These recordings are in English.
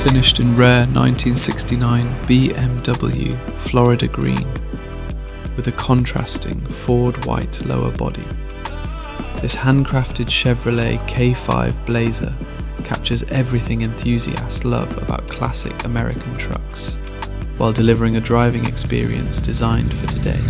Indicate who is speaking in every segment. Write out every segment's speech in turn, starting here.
Speaker 1: finished in rare 1969 BMW Florida Green with a contrasting Ford white lower body. This handcrafted Chevrolet K5 Blazer captures everything enthusiasts love about classic American trucks, while delivering a driving experience designed for today.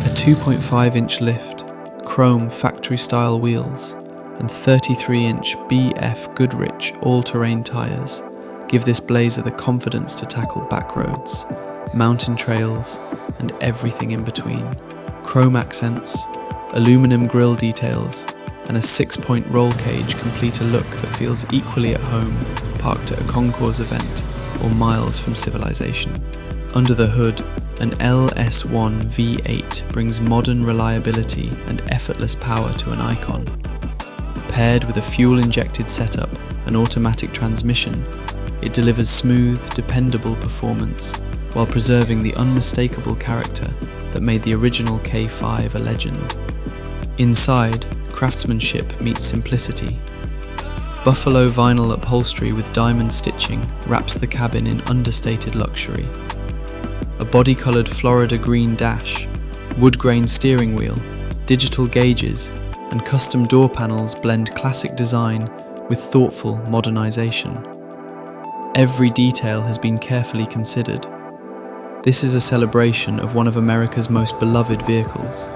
Speaker 1: A 2.5-inch lift, chrome factory-style wheels, and 33-inch BF Goodrich all-terrain tyres give this Blazer the confidence to tackle back roads, mountain trails, and everything in between. Chrome accents, aluminum grille details, and a 6-point roll cage complete a look that feels equally at home parked at a concours event or miles from civilization. Under the hood, an LS1 V8 brings modern reliability and effortless power to an icon. Paired with a fuel-injected setup and automatic transmission, it delivers smooth, dependable performance while preserving the unmistakable character that made the original K5 a legend. Inside, craftsmanship meets simplicity. Buffalo vinyl upholstery with diamond stitching wraps the cabin in understated luxury. A body-coloured Florida Green dash, wood-grain steering wheel, digital gauges, and custom door panels blend classic design with thoughtful modernisation. Every detail has been carefully considered. This is a celebration of one of America's most beloved vehicles.